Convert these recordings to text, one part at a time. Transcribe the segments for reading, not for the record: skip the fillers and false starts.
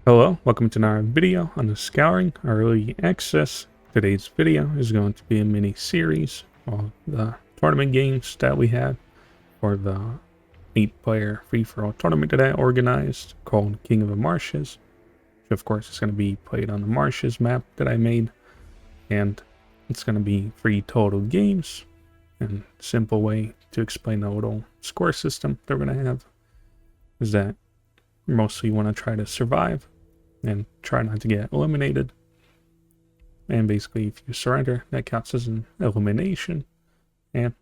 Hello, welcome to another video on the Scouring Early Access. Today's video is going to be a mini series of the tournament games that we have for the 8-player free-for-all tournament that I organized called King of the Marshes. Which of course is going to be played on the Marshes map that I made, and it's going to be 3 total games. And simple way to explain the little score system that we're going to have is that mostly you want to try to survive and try not to get eliminated. And basically, if you surrender, that counts as an elimination. And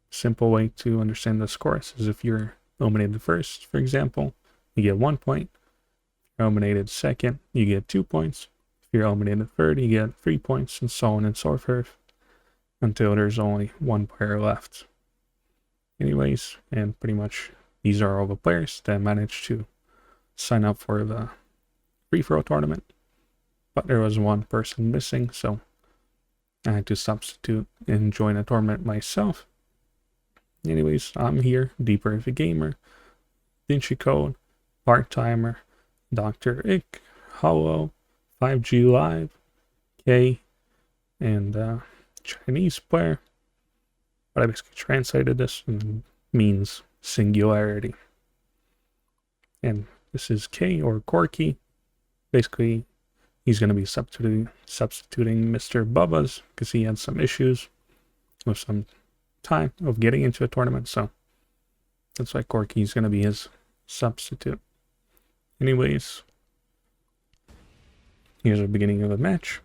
simple way to understand the scores is if you're eliminated first, for example, you get 1 point. If you're eliminated second, you get 2 points. If you're eliminated third, you get 3 points, and so on and so forth, until there's only 1 player left. Anyways, and pretty much these are all the players that managed to sign up for the free-for-all tournament, but there was 1 person missing, so I had to substitute and join a tournament myself. Anyways, I'm here, Deeper the Gamer, Dincicode, ParTimer, Dr. Ick, Hollow, 5G Live, K, and Chinese player. But I basically translated this and means singularity. And this is K, or Corky. Basically, he's going to be substituting Mr. Bubba's because he had some issues with some time of getting into a tournament, so that's why Corky's going to be his substitute. Anyways, here's the beginning of the match.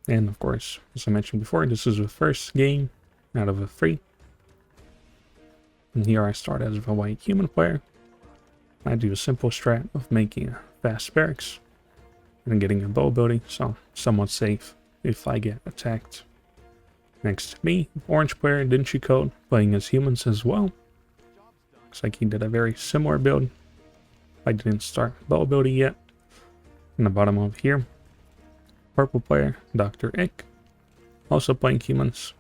And of course, as I mentioned before, this is the first game out of the 3. And here I start as a white human player. I do a simple strat of making a fast barracks and getting a bow ability, so somewhat safe if I get attacked. Next to me, orange player Dincicode, playing as humans as well. Looks like he did a very similar build. I didn't start bow ability yet. In the bottom of here, purple player Dr. Ick, also playing humans.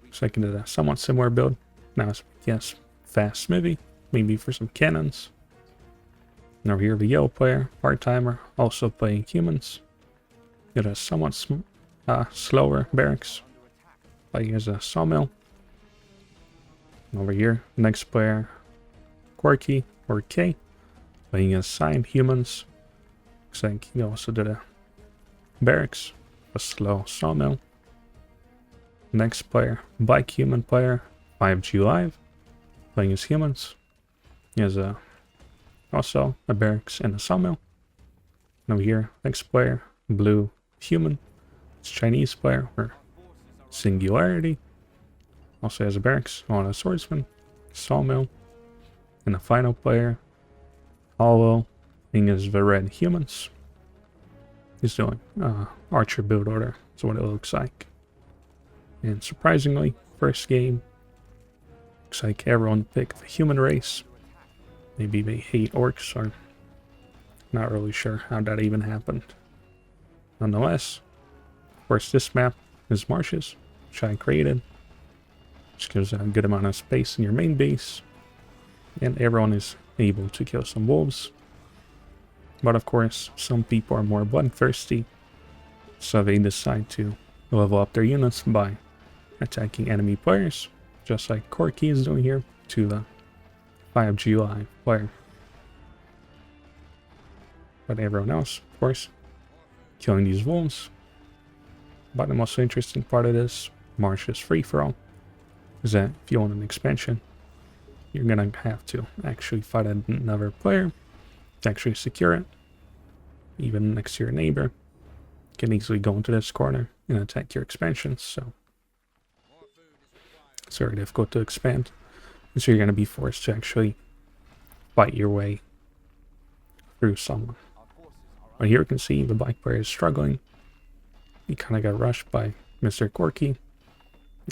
Looks like he did a somewhat similar build. Now it's, yes, fast smithy, maybe for some cannons. And over here, the yellow player, ParTimer, also playing humans. It has somewhat slower barracks, playing as a sawmill. And over here, next player, Quirky, or K, playing as side humans. Looks like he also did a barracks, a slow sawmill. Next player, black human player, 5G Live, playing as humans. He has also a barracks and a sawmill. And over here, next player, blue human. It's Chinese player, or singularity. Also has a barracks on a swordsman, sawmill. And the final player, hollow, being as the red humans. He's doing archer build order. That's what it looks like. And surprisingly, first game, looks like everyone picked the human race. Maybe they hate orcs, or not really sure how that even happened. Nonetheless, of course, this map is Marshes, which I created, which gives a good amount of space in your main base, and everyone is able to kill some wolves. But of course, some people are more bloodthirsty, so they decide to level up their units by attacking enemy players, just like Corky is doing here to the 5G Live player. But everyone else, of course, killing these wolves. But the most interesting part of this Marshes free-for-all is that if you want an expansion, you're gonna have to actually fight another player to actually secure it. Even next to your neighbor, you can easily go into this corner and attack your expansions, so it's very difficult to expand. And so you're going to be forced to actually fight your way through someone. But here you can see the black player is struggling. He kind of got rushed by Mr. Corky.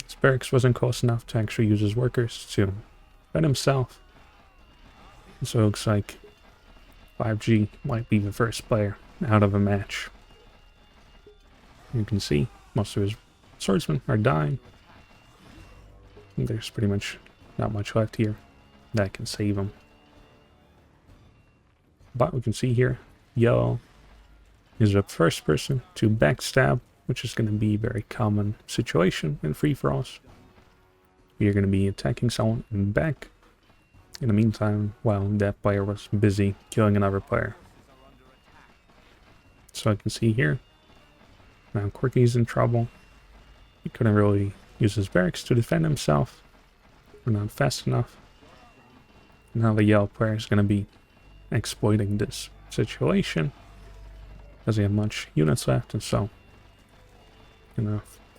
His barracks wasn't close enough to actually use his workers to defend himself. And so it looks like 5G might be the first player out of a match. You can see most of his swordsmen are dying. And there's pretty much not much left here that can save him. But we can see here, yellow is the first person to backstab, which is going to be a very common situation in free-for-alls. You're going to be attacking someone in the back. In the meantime, while that player was busy killing another player. So I can see here, now Quirky's in trouble. He couldn't really use his barracks to defend himself. We're not fast enough. Now the yellow player is going to be exploiting this situation. Doesn't have much units left, and so,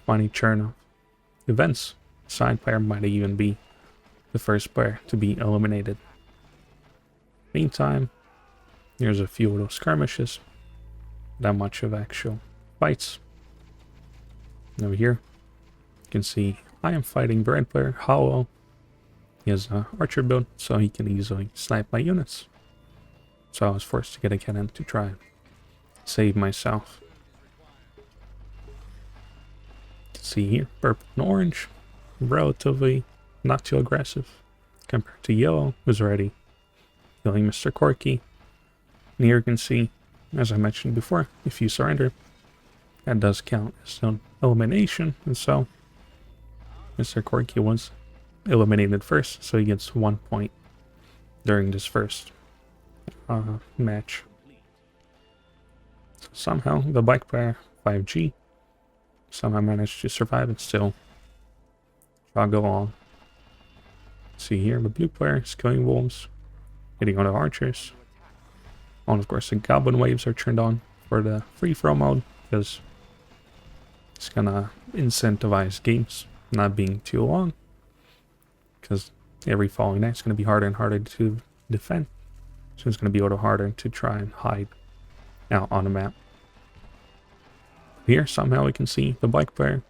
funny churn of events. Side player might even be the first player to be eliminated. Meantime, here's a few little skirmishes. Not much of actual fights. Over here, you can see I am fighting the red player, Hollow. He has an archer build, so he can easily snipe my units. So I was forced to get a cannon to try and save myself. You can see here, purple and orange, relatively not too aggressive compared to yellow, who's already killing Mr. Corky. And here you can see, as I mentioned before, if you surrender, that does count as an elimination, and so Mr. Corky was eliminated first, so he gets 1 point during this first match. So somehow the bike player 5G somehow managed to survive and still jog along. See here, the blue player is killing wolves, hitting on the archers. And of course the goblin waves are turned on for the free-for-all mode, because it's gonna incentivize games not being too long, because every following night is going to be harder and harder to defend. So it's going to be a little harder to try and hide out on the map. Here, somehow we can see the bike player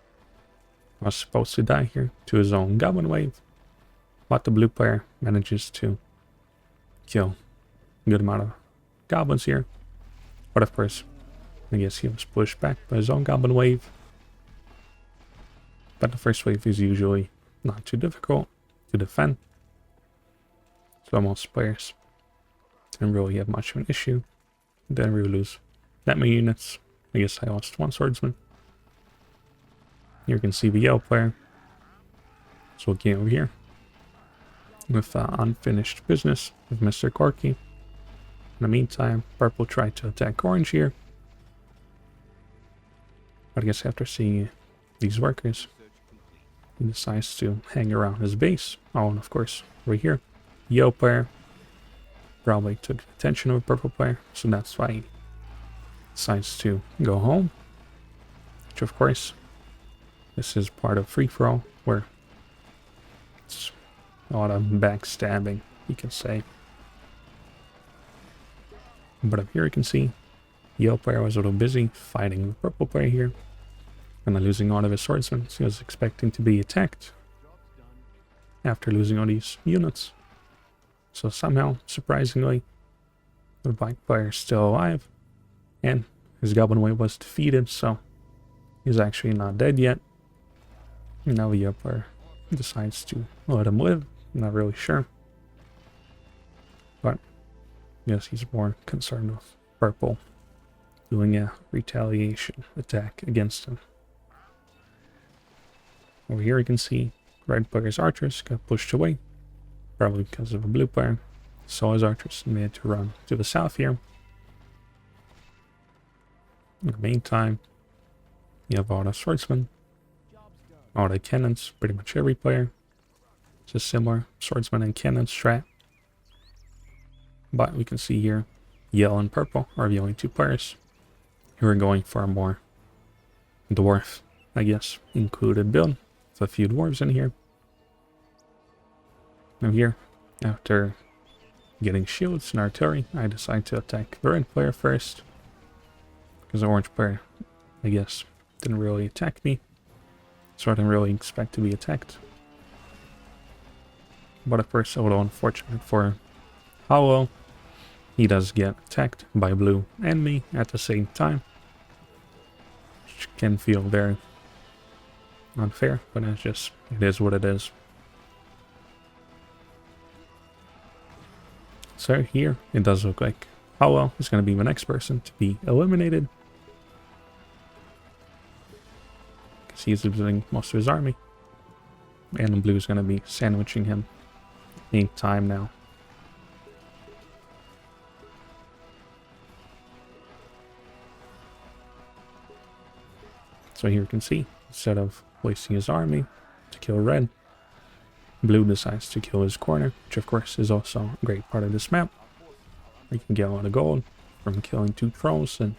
was supposed to die here to his own goblin wave, but the blue player manages to kill a good amount of goblins here. But of course, I guess he was pushed back by his own goblin wave. But the first wave is usually not too difficult to defend, so most players didn't really have much of an issue. Didn't really lose that many units. I guess I lost one swordsman. Here you can see the yellow player. So looking over here with unfinished business with Mr. Corky. In the meantime, purple tried to attack orange here, but I guess after seeing these workers, he decides to hang around his base. Oh, and of course, right here, yellow player probably took the attention of a purple player, so that's why he decides to go home. Which, of course, this is part of free-for-all, where it's a lot of backstabbing, you can say. But up here you can see, yellow player was a little busy fighting the purple player here. And losing all of his swordsmen, so he was expecting to be attacked after losing all these units. So somehow, surprisingly, the bike player is still alive, and his goblin wave was defeated, so he's actually not dead yet. And now the yellow player decides to let him live. I'm not really sure, but yes, he's more concerned with purple doing a retaliation attack against him. Over here you can see red player's archers got pushed away, probably because of a blue player. So his archers and they had to run to the south here. In the meantime, you have all the swordsmen, all the cannons, pretty much every player. It's a similar swordsman and cannon strat. But we can see here, yellow and purple are the only two players who are going for a more dwarf, I guess, included build. With a few dwarves in here. Now here, after getting shields and artillery, I decide to attack the red player first. Because the orange player, I guess, didn't really attack me. So I didn't really expect to be attacked. But of course, a little unfortunate for Hollow. He does get attacked by blue and me at the same time. Which can feel very unfair, but it is what it is. So here, it does look like Howell is going to be the next person to be eliminated, because he's losing most of his army. And blue is going to be sandwiching him any time now. So here you can see, instead of wasting his army to kill red, blue decides to kill his corner, which of course is also a great part of this map. You can get a lot of gold from killing 2 trolls and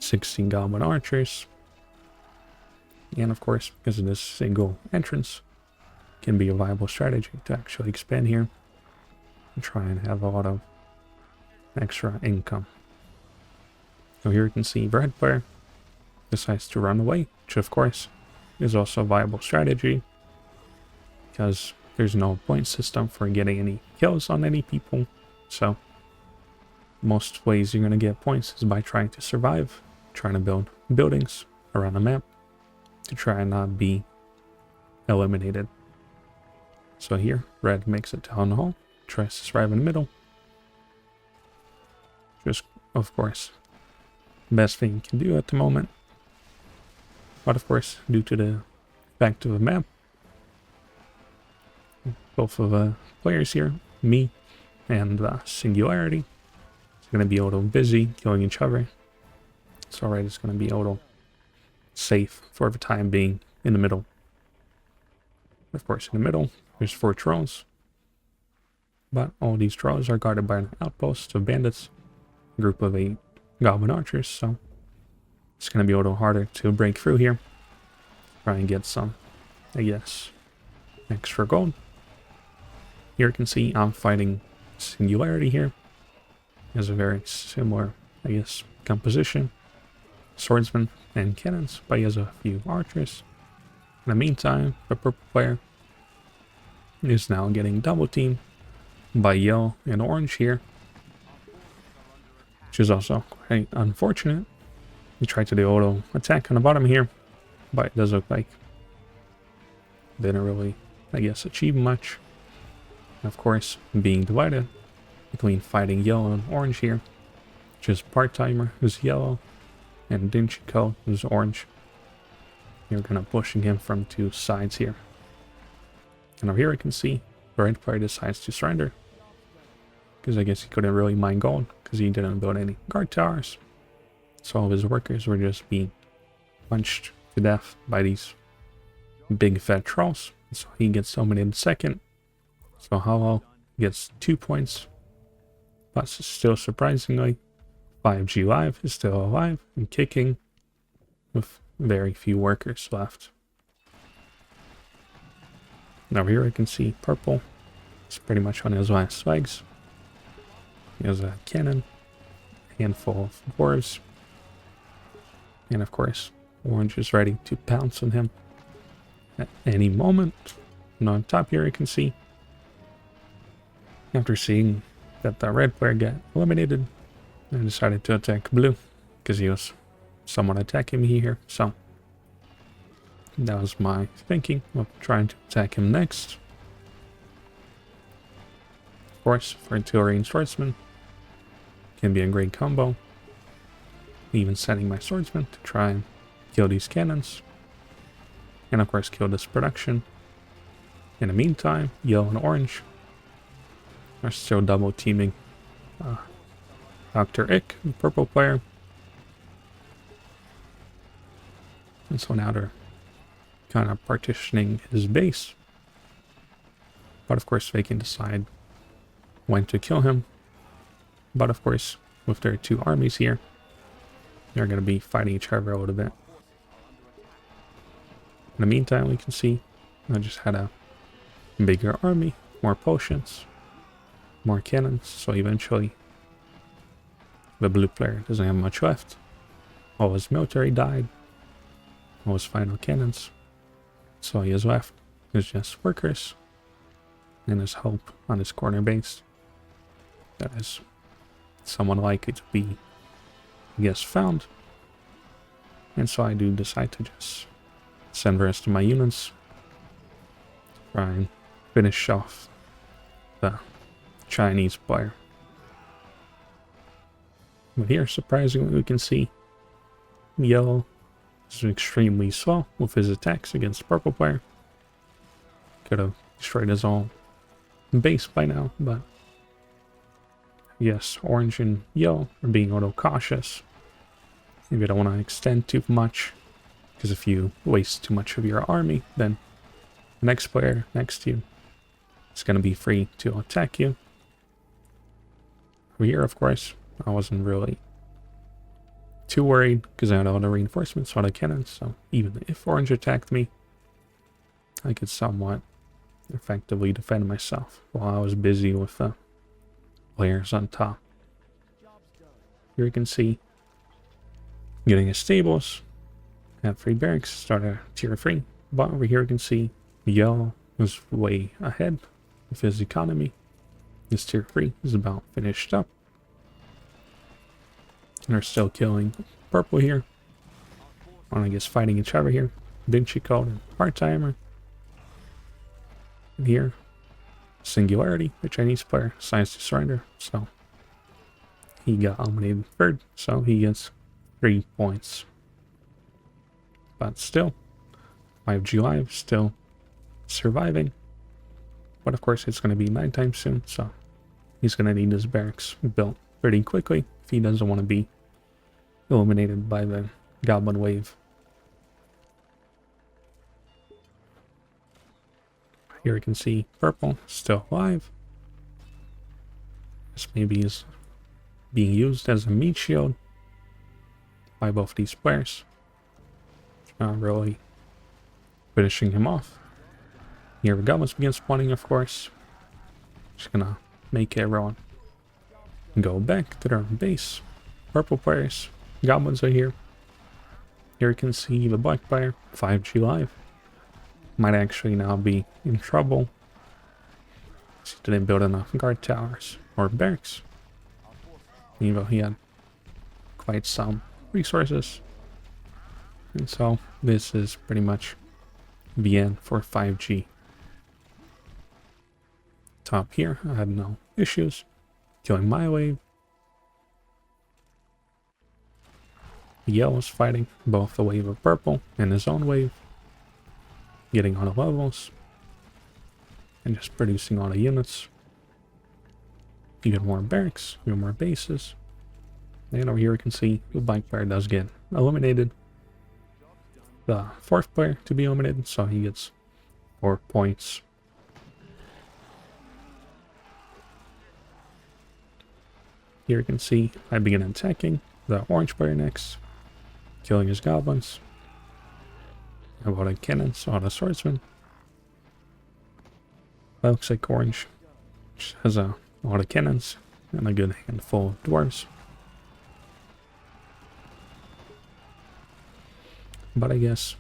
16 goblin archers. And of course, because of this single entrance, can be a viable strategy to actually expand here and try and have a lot of extra income. So here you can see the red player decides to run away, which of course is also a viable strategy, because there's no point system for getting any kills on any people. So most ways you're going to get points is by trying to survive, trying to build buildings around the map to try and not be eliminated. So here, red makes it down the hall, tries to survive in the middle. Just, of course, best thing you can do at the moment. But of course, due to the fact of the map, both of the players here, me and Singularity, is going to be a little busy killing each other. So red is going to be a little safe for the time being in the middle. Of course, in the middle, there's 4 trolls. But all these trolls are guarded by an outpost of bandits, a group of 8 goblin archers, so it's going to be a little harder to break through here. Try and get some, I guess, extra gold. Here you can see I'm fighting Singularity here. He has a very similar, I guess, composition. Swordsman and cannons, but he has a few archers. In the meantime, the purple player is now getting double teamed by yellow and orange here, which is also quite unfortunate. We tried to do a little attack on the bottom here, but it does look like didn't really, I guess, achieve much. Of course, being divided between fighting yellow and orange here, which is ParTimer, who's yellow, and Dincicode, who's orange. You're gonna pushing him from 2 sides here. And over here you can see the red player decides to surrender, because I guess he couldn't really mine gold because he didn't build any guard towers. So all of his workers were just being punched to death by these big fat trolls. So he gets eliminated second. So Hollow gets 2 points. But still surprisingly, 5G Live is still alive and kicking with very few workers left. Now here I can see purple. It's pretty much on his last legs. He has a cannon, a handful of dwarves, and of course, orange is ready to pounce on him at any moment. And on top here you can see, after seeing that the red player got eliminated, I decided to attack blue, because he was someone attacking me here, so that was my thinking of trying to attack him next. Of course, for artillery and swordsman, can be a great combo. Even sending my swordsman to try and kill these cannons. And of course kill this production. In the meantime, yellow and orange are still double teaming Dr. Ick, the purple player. And so now they're kind of partitioning his base. But of course they can decide when to kill him. But of course, with their 2 armies here, they're going to be fighting each other a little bit. In the meantime, we can see I just had a bigger army, more potions, more cannons, so eventually the blue player doesn't have much left. All his military died, all his final cannons, so he has left is just workers and his hope on his corner base. That is someone likely to be, I guess, found. And so I do decide to just send the rest of my units to try and finish off the Chinese player. But here, surprisingly, we can see yellow is extremely slow with his attacks against the purple player. Could have destroyed his own base by now, but yes, orange and yellow are being a little cautious. Maybe don't want to extend too much, because if you waste too much of your army, then the next player next to you is going to be free to attack you. Over here, of course, I wasn't really too worried because I had all the reinforcements, all the cannons, so even if orange attacked me, I could somewhat effectively defend myself while I was busy with the players on top. Here you can see getting his stables, have free barracks, start a tier 3, but over here you can see yellow was way ahead with his economy. His tier 3 is about finished up. And they're still killing purple here. I guess fighting each other here. Dincicode and ParTimer. And here, Singularity, the Chinese player, decides to surrender. So he got eliminated third, so he gets 3 points. But still, 5G Live still surviving. But of course, it's going to be nighttime soon, so he's going to need his barracks built pretty quickly if he doesn't want to be eliminated by the goblin wave. Here we can see purple still alive. This maybe is being used as a meat shield by both these players. Not really finishing him off. Here the goblins begin spawning, of course. Just gonna make everyone go back to their base. Purple players, goblins are here. Here you can see the black player, 5G Live. Might actually now be in trouble. He didn't build enough guard towers or barracks. Even though he had quite some resources. And so this is pretty much the end for 5G. Top here, I had no issues. Killing my wave. Yellow's fighting both the wave of purple and his own wave. Getting all the levels. And just producing all the units. Even more barracks, even more bases. And over here we can see the black player does get eliminated. The fourth player to be eliminated, so he gets 4 points. Here you can see I begin attacking the orange player next, killing his goblins. How about a cannons on a swordsman? That looks like orange has a lot of cannons and a good handful of dwarves. But I guess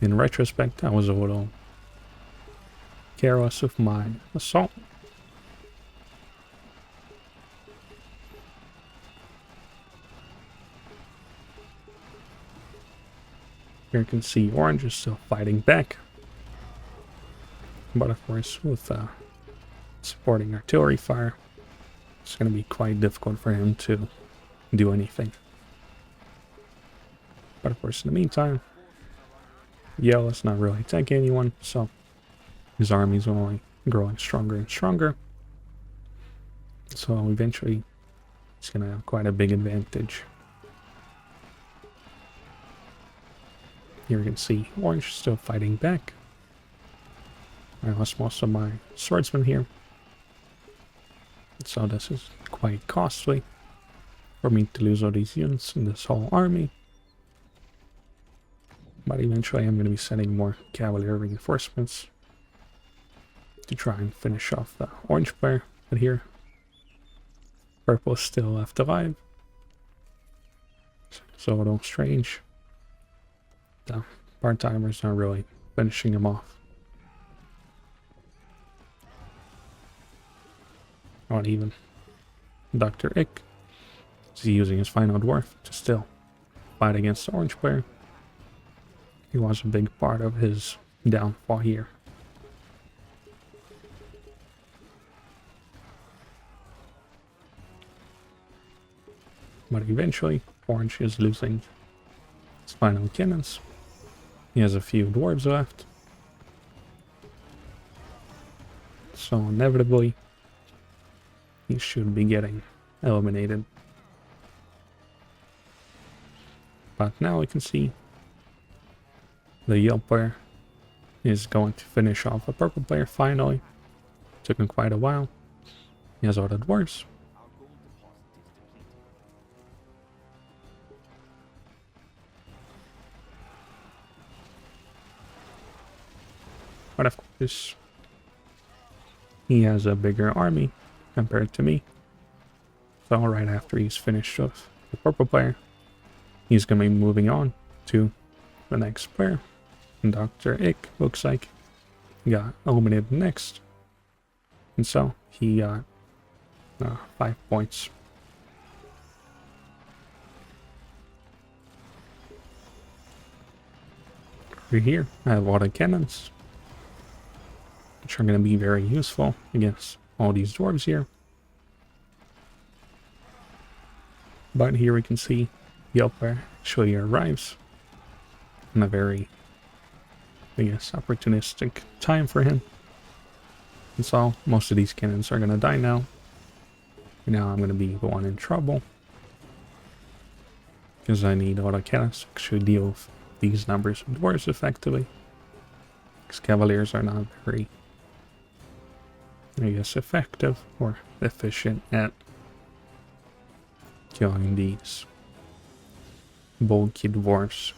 in retrospect I was a little careless with my assault. Here you can see orange is still fighting back. But of course with supporting artillery fire, it's going to be quite difficult for him to do anything. But of course in the meantime, yellow's not really attacking anyone, so his army's only growing stronger and stronger. So eventually he's going to have quite a big advantage. Here you can see orange still fighting back. I lost most of my swordsmen here. So this is quite costly for me to lose all these units in this whole army. But eventually I'm going to be sending more cavalry reinforcements to try and finish off the orange player. But here, purple is still left alive. So a little strange. The ParTimer's not really finishing him off. Not even Dr. Ick is using his final dwarf to still fight against the orange player. He was a big part of his downfall here. But eventually, orange is losing his final cannons. He has a few dwarves left. So inevitably, he should be getting eliminated. But now we can see the yellow player is going to finish off a purple player finally. Took him quite a while. He has all the dwarves. But of course, he has a bigger army compared to me. So right after he's finished with the purple player, he's going to be moving on to the next player. And Dr. Ick looks like he got eliminated next. And so he got 5 points. Over here, I have a lot of cannons, which are going to be very useful against all these dwarves here. But here we can see Yelper actually arrives in a very, I guess, opportunistic time for him. And so most of these cannons are going to die now. Now I'm going to be the one in trouble, because I need a lot of cannons to actually deal with these numbers of dwarves effectively. Because cavaliers are not very, I guess, effective or efficient at killing these bulky dwarves.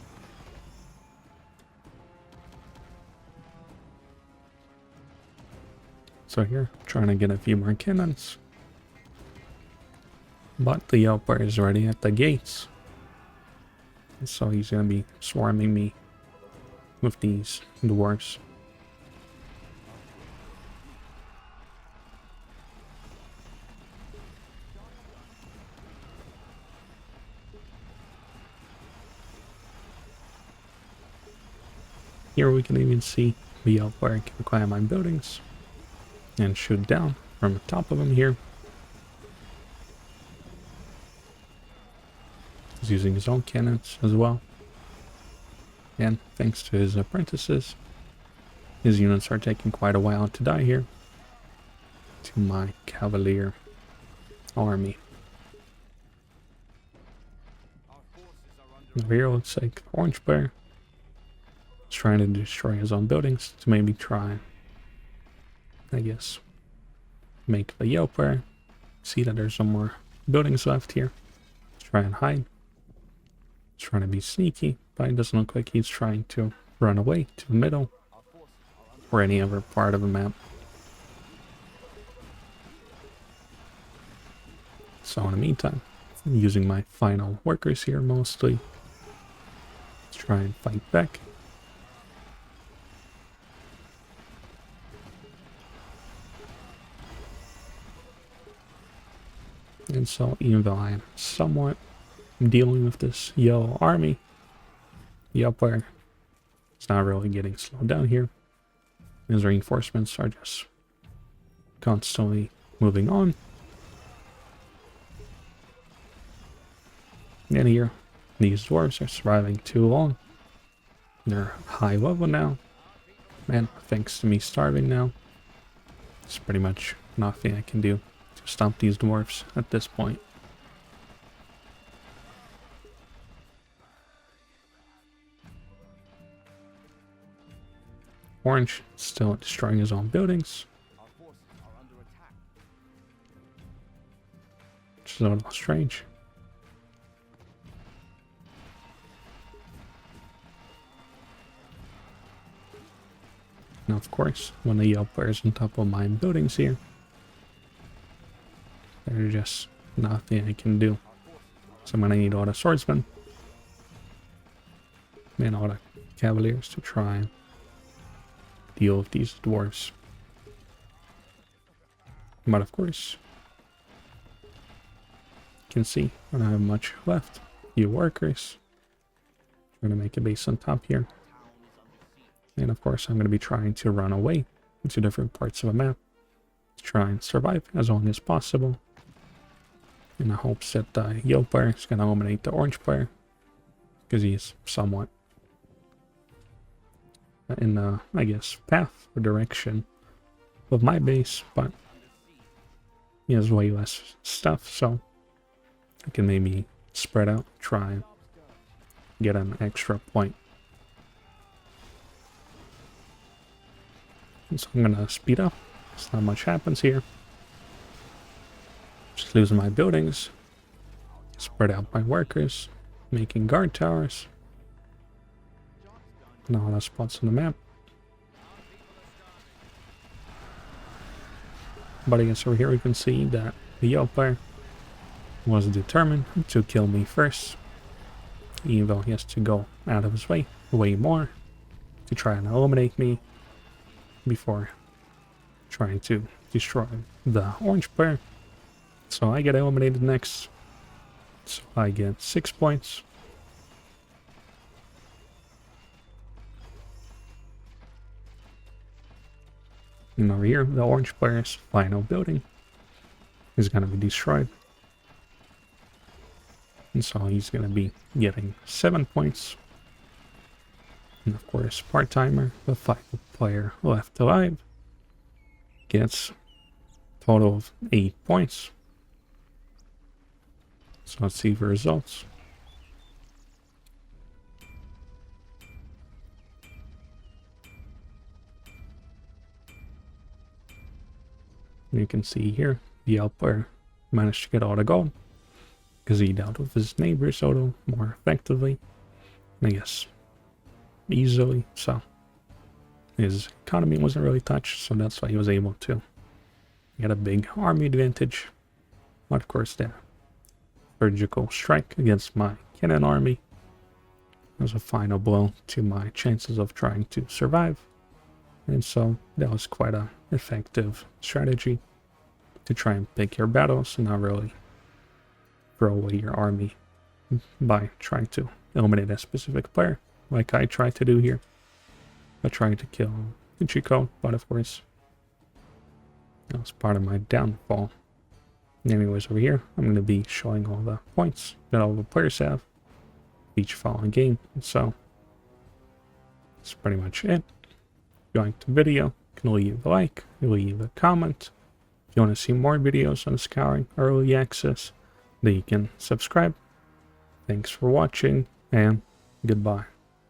So here, trying to get a few more cannons. But the Yelper is already at the gates. So he's going to be swarming me with these dwarves. Here we can even see the Yelper can climb on buildings and shoot down from the top of him here. He's using his own cannons as well. And thanks to his apprentices, his units are taking quite a while to die here to my cavalier army. Over here looks like orange player is trying to destroy his own buildings to maybe try, I guess, make the yellow player see that there's some more buildings left here. Try and hide. Trying to be sneaky, but it doesn't look like he's trying to run away to the middle or any other part of the map. So in the meantime, I'm using my final workers here mostly to try and fight back. And so even though I am somewhat dealing with this yellow army, the up player is not really getting slowed down here. His reinforcements are just constantly moving on. And here, these dwarves are surviving too long. They're high level now. And thanks to me starving now, it's pretty much nothing I can do to stop these dwarves at this point. Orange still destroying his own buildings, which is a little strange. Now, of course, when the yellow player is on top of my buildings here, there's just nothing I can do. So I'm going to need all the swordsmen and all the cavaliers to try and deal with these dwarves. But of course, you can see I don't have much left. Few workers. Trying to make a base on top here. And of course, I'm going to be trying to run away into different parts of the map to try and survive as long as possible. in the hopes that the yellow player is going to eliminate the orange player, because he's somewhat in the, I guess, path or direction of my base, but he has way less stuff, so I can maybe spread out, try and get an extra point. And so I'm gonna speed up, so not much happens here. Just losing my buildings, spread out my workers, making guard towers, and all the spots on the map. But I guess over here we can see that the yellow player was determined to kill me first, even though he has to go out of his way more to try and eliminate me before trying to destroy the orange player. So I get eliminated next, so I get 6 points. And over here, the orange player's final building is going to be destroyed. And so he's going to be getting 7 points. And of course, ParTimer, the final player left alive, gets a total of 8 points. So let's see the results. You can see here, the yellow player managed to get all the gold because he dealt with his neighbors a little more effectively, I guess easily, so his economy wasn't really touched, so that's why he was able to get a big army advantage. But of course, the surgical strike against my cannon army was a final blow to my chances of trying to survive. And so that was quite an effective strategy to try and pick your battles and not really throw away your army by trying to eliminate a specific player, like I tried to do here by trying to kill Dincicode, but of course that was part of my downfall. Anyways, over here I'm going to be showing all the points that all the players have each following game, and so that's pretty much it. If you liked the video, you can leave a like, leave a comment. If you want to see more videos on Scouring Early Access, then you can subscribe. Thanks for watching, and goodbye.